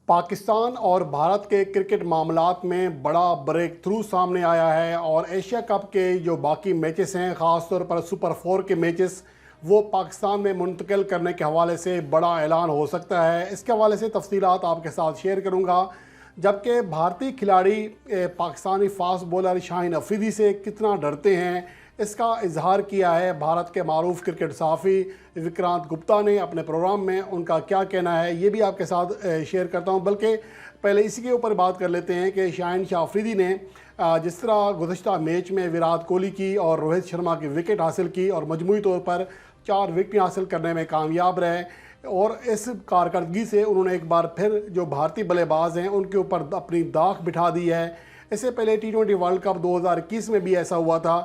पाकिस्तान और भारत के क्रिकेट मामलात में बड़ा ब्रेक थ्रू सामने आया है और एशिया कप के जो बाकी मैचेस हैं, ख़ास तौर पर सुपर 4 के मैचेस वो पाकिस्तान में मुंतकिल करने के हवाले से बड़ा ऐलान हो सकता है। इसके हवाले से तफसीलात आपके साथ शेयर करूंगा। जबकि भारतीय खिलाड़ी पाकिस्तानी फास्ट बॉलर शाहीन अफरीदी से कितना डरते हैं, इसका इजहार किया है भारत के मारूफ क्रिकेट सहाफ़ी विक्रांत गुप्ता ने अपने प्रोग्राम में। उनका क्या कहना है ये भी आपके साथ शेयर करता हूं। बल्कि पहले इसी के ऊपर बात कर लेते हैं कि शाहीन शाह अफरीदी ने जिस तरह गुज़श्ता मैच में विराट कोहली की और रोहित शर्मा की विकेट हासिल की और मजमूई तौर पर 4 विकेट हासिल करने में कामयाब रहे, और इस कारकर्दगी से उन्होंने एक बार फिर जो भारतीय बल्लेबाज हैं उनके ऊपर अपनी दाग बिठा दी है। इससे पहले T20 वर्ल्ड कप 2021 में भी ऐसा हुआ था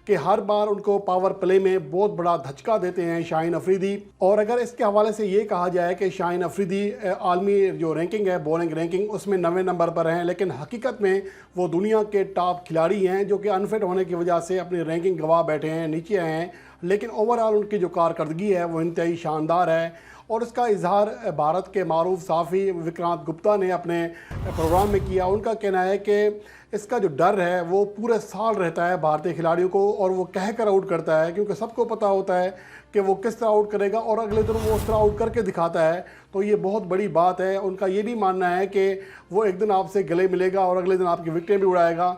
कि हर बार उनको पावर प्ले में बहुत बड़ा धचका देते हैं शाहीन अफरीदी। और अगर इसके हवाले से ये कहा जाए कि शाहीन अफरीदी आलमी जो रैंकिंग है, बॉलिंग रैंकिंग, उसमें 90 नंबर पर हैं, लेकिन हकीकत में वो दुनिया के टॉप खिलाड़ी हैं जो कि अनफिट होने की वजह से अपनी रैंकिंग गंवा बैठे हैं, नीचे आए हैं। लेकिन ओवरऑल उनकी जो कारकर्दगी है वो इंतहाई शानदार है, और इसका इजहार भारत के मारूफ सहाफ़ी विक्रांत गुप्ता ने अपने प्रोग्राम में किया। उनका कहना है कि इसका जो डर है वो पूरे साल रहता है भारतीय खिलाड़ियों को, और वो कह कर आउट करता है क्योंकि सबको पता होता है कि वो किस तरह आउट करेगा और अगले दिन वो उस तरह आउट करके दिखाता है। तो ये बहुत बड़ी बात है। उनका ये भी मानना है कि वो एक दिन आपसे गले मिलेगा और अगले दिन आपकी विकेटें भी उड़ाएगा।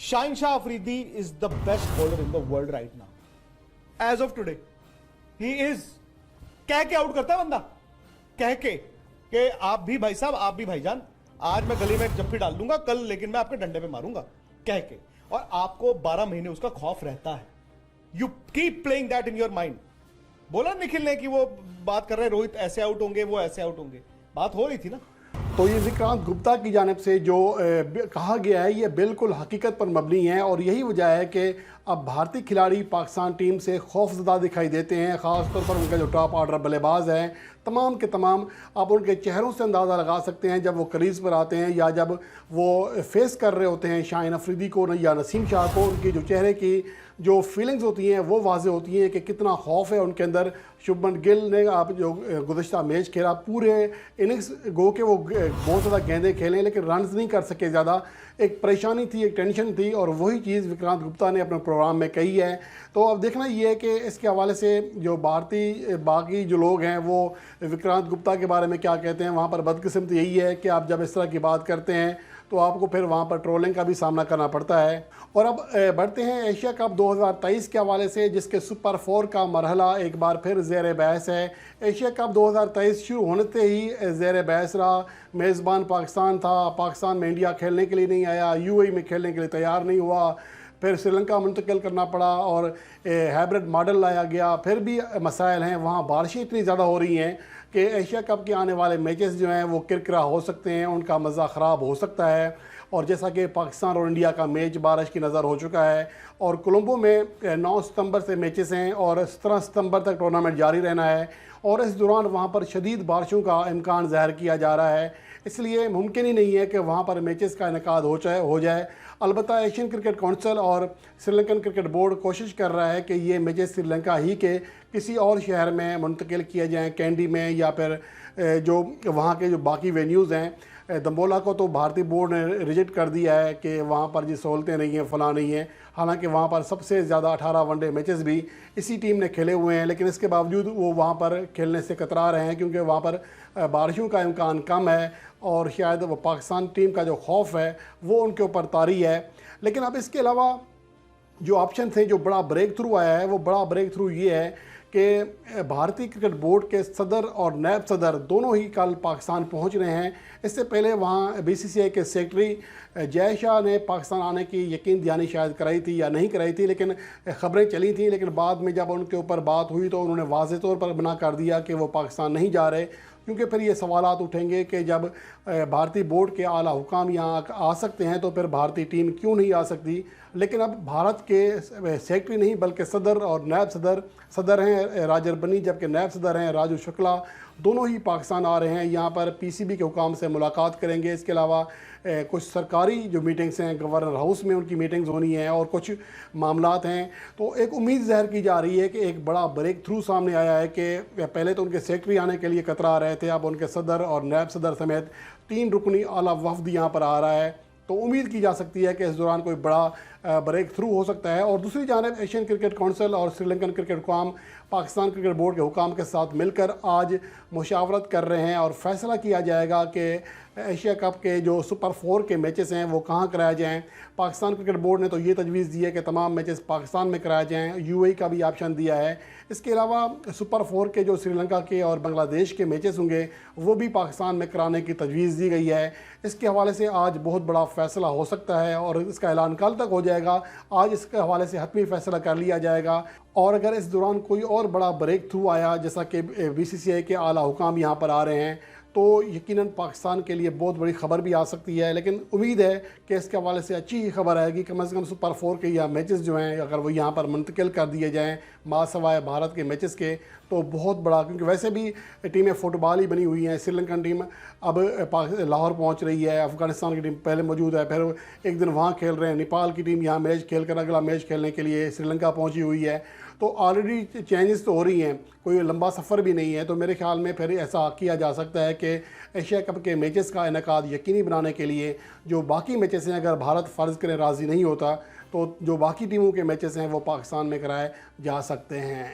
Shaheen Shah Afridi is the best bowler in the world right now as of today. He is कह के आउट करता है बंदा, कह के कि आप भी भाई साहब, आप भी भाईजान, आज मैं गली में एक जफ्फी डाल दूंगा कल, लेकिन मैं आपके डंडे पे मारूंगा, कह के। और आपको 12 महीने उसका खौफ रहता है। You keep playing that in your mind. बोला निखिल ने कि वो बात कर रहे रोहित ऐसे आउट होंगे, वो ऐसे आउट होंगे, बात हो रही थी ना। तो ये विक्रांत गुप्ता की जानिब से जो कहा गया है ये बिल्कुल हकीकत पर मबनी है, और यही वजह है कि अब भारतीय खिलाड़ी पाकिस्तान टीम से खौफजदा दिखाई देते हैं। ख़ास तौर पर उनका जो टॉप ऑर्डर बल्लेबाज हैं तमाम के तमाम, आप उनके चेहरों से अंदाज़ा लगा सकते हैं जब वो क्रीज़ पर आते हैं या जब वो फेस कर रहे होते हैं शाहीन अफरीदी को या नसीम शाह को। उनकी जो चेहरे की जो फीलिंग्स होती हैं वो वाज़े होती हैं कि कितना खौफ है उनके अंदर। शुभमन गिल ने आप जो गुज़श्ता मैच खेला, पूरे इनिंग्स गो के वो बहुत ज़्यादा गेंदें खेलें लेकिन रन्स नहीं कर सके ज़्यादा। एक परेशानी थी, एक टेंशन थी, और वही चीज़ विक्रांत गुप्ता ने अपने प्रोग्राम में कही है। तो अब देखना ये है कि इसके हवाले से जो भारतीय बाकी जो लोग हैं वो विक्रांत गुप्ता के बारे में क्या कहते हैं। वहाँ पर बदकिस्मती यही है कि आप जब इस तरह की बात करते हैं तो आपको फिर वहाँ पर ट्रोलिंग का भी सामना करना पड़ता है। और अब बढ़ते हैं एशिया कप 2023 के हवाले से, जिसके सुपर 4 का मरहला एक बार फिर ज़ेर बहस है। एशिया कप 2023 शुरू होने से ही ज़ेर बहस रहा। मेज़बान पाकिस्तान था, पाकिस्तान में इंडिया खेलने के लिए नहीं आया, UAE में खेलने के लिए तैयार नहीं हुआ, फिर श्रीलंका मुंतकिल करना पड़ा और हाइब्रिड मॉडल लाया गया। फिर भी मसाइल हैं, वहाँ बारिशें इतनी ज़्यादा हो रही हैं कि एशिया कप के आने वाले मैचेस जो हैं वो किरकिरा हो सकते हैं, उनका मज़ा ख़राब हो सकता है। और जैसा कि पाकिस्तान और इंडिया का मैच बारिश की नज़र हो चुका है, और कोलंबो में 9 सितंबर से मैचेस हैं और 17 सितंबर तक टूर्नामेंट जारी रहना है, और इस दौरान वहाँ पर शदीद बारिशों का इम्कान ज़ाहिर किया जा रहा है। इसलिए मुमकिन ही नहीं है कि वहाँ पर मैचेस का इनेकाद हो जाए। अलबत्ता एशियन क्रिकेट काउंसिल और श्रीलंकन क्रिकेट बोर्ड कोशिश कर रहा है कि ये मैचेस श्रीलंका ही के किसी और शहर में मुंतकिल किए जाएँ, कैंडी में, या फिर जो वहाँ के जो बाकी वेन्यूज़ हैं। दम्बोला को तो भारतीय बोर्ड ने रिजेक्ट कर दिया है कि वहाँ पर जी सहूलतें नहीं हैं, फलां नहीं है। हालांकि वहाँ पर सबसे ज़्यादा 18 वनडे मैचेस भी इसी टीम ने खेले हुए हैं, लेकिन इसके बावजूद वो वहाँ पर खेलने से कतरा रहे हैं क्योंकि वहाँ पर बारिशों का इम्कान कम है, और शायद वो पाकिस्तान टीम का जो खौफ है वो उनके ऊपर तारी है। लेकिन अब इसके अलावा जो ऑप्शन थे, जो बड़ा ब्रेक थ्रू आया है, वो बड़ा ब्रेक थ्रू ये है कि भारतीय क्रिकेट बोर्ड के सदर और नायब सदर दोनों ही कल पाकिस्तान पहुंच रहे हैं। इससे पहले वहां BCCI के सेक्रेटरी जय शाह ने पाकिस्तान आने की यकीन दहानी शायद कराई थी या नहीं कराई थी, लेकिन ख़बरें चली थी। लेकिन बाद में जब उनके ऊपर बात हुई तो उन्होंने वाज़ेह तौर पर मना कर दिया कि वो पाकिस्तान नहीं जा रहे, क्योंकि फिर ये सवालात उठेंगे कि जब भारतीय बोर्ड के आला हुकाम यहाँ आ सकते हैं तो फिर भारतीय टीम क्यों नहीं आ सकती। लेकिन अब भारत के सेक्रेटरी नहीं बल्कि सदर और नायब सदर हैं राजर बनी, जबकि नायब सदर हैं राजू शुक्ला, दोनों ही पाकिस्तान आ रहे हैं। यहाँ पर पीसीबी के हुकाम से मुलाकात करेंगे। इसके अलावा कुछ सरकारी जो मीटिंग्स हैं, गवर्नर हाउस में उनकी मीटिंग्स होनी हैं और कुछ मामलात हैं। तो एक उम्मीद ज़ाहिर की जा रही है कि एक बड़ा ब्रेक थ्रू सामने आया है कि पहले तो उनके सेक्रेटरी आने के लिए कतरा रहे थे, अब उनके सदर और नायब सदर समेत 3 रुकनी आला वफ्द यहाँ पर आ रहा है। तो उम्मीद की जा सकती है कि इस दौरान कोई बड़ा ब्रेक थ्रू हो सकता है। और दूसरी जानब एशियन क्रिकेट काउंसिल और श्रीलंकन क्रिकेट हुकाम पाकिस्तान क्रिकेट बोर्ड के हुकाम के साथ मिलकर आज मुशावरत कर रहे हैं और फैसला किया जाएगा कि एशिया कप के जो सुपर 4 के मैचेस हैं वो कहाँ कराए जाएं। पाकिस्तान क्रिकेट बोर्ड ने तो ये तजवीज़ दी है कि तमाम मैचेस पाकिस्तान में कराए जाएं, यूएई का भी ऑप्शन दिया है। इसके अलावा सुपर 4 के जो श्रीलंका के और बांग्लादेश के मैचेस होंगे वो भी पाकिस्तान में कराने की तजवीज़ दी गई है। इसके हवाले से आज बहुत बड़ा फ़ैसला हो सकता है और इसका ऐलान कल तक हो जाएगा। आज इसके हवाले से हतमी फ़ैसला कर लिया जाएगा। और अगर इस दौरान कोई और बड़ा ब्रेक थ्रू आया, जैसा कि बीसीसीआई के आला हुकाम यहाँ पर आ रहे हैं, तो यकीनन पाकिस्तान के लिए बहुत बड़ी ख़बर भी आ सकती है। लेकिन उम्मीद है कि इसके हवाले से अच्छी ही खबर आएगी। कम से कम सुपर 4 के या मैचेस जो हैं अगर वो यहाँ पर मुंतकिल कर दिए जाएँ मासवाए भारत के मैचेस के, तो बहुत बड़ा, क्योंकि वैसे भी टीमें फुटबॉल ही बनी हुई हैं। श्रीलंकन टीम अब लाहौर पहुँच रही है, अफ़गानिस्तान की टीम पहले मौजूद है, फिर एक दिन वहाँ खेल रहे हैं। नेपाल की टीम यहाँ मैच खेल कर अगला मैच खेलने के लिए श्रीलंका पहुँची हुई है। तो ऑलरेडी चेंजेस तो हो रही हैं, कोई लंबा सफ़र भी नहीं है। तो मेरे ख्याल में फिर ऐसा किया जा सकता है कि एशिया कप के मैचेस का इनेकाद यकीनी बनाने के लिए जो बाकी मैचेस हैं, अगर भारत फ़र्ज़ करे राज़ी नहीं होता, तो जो बाकी टीमों के मैचेस हैं वो पाकिस्तान में कराए जा सकते हैं।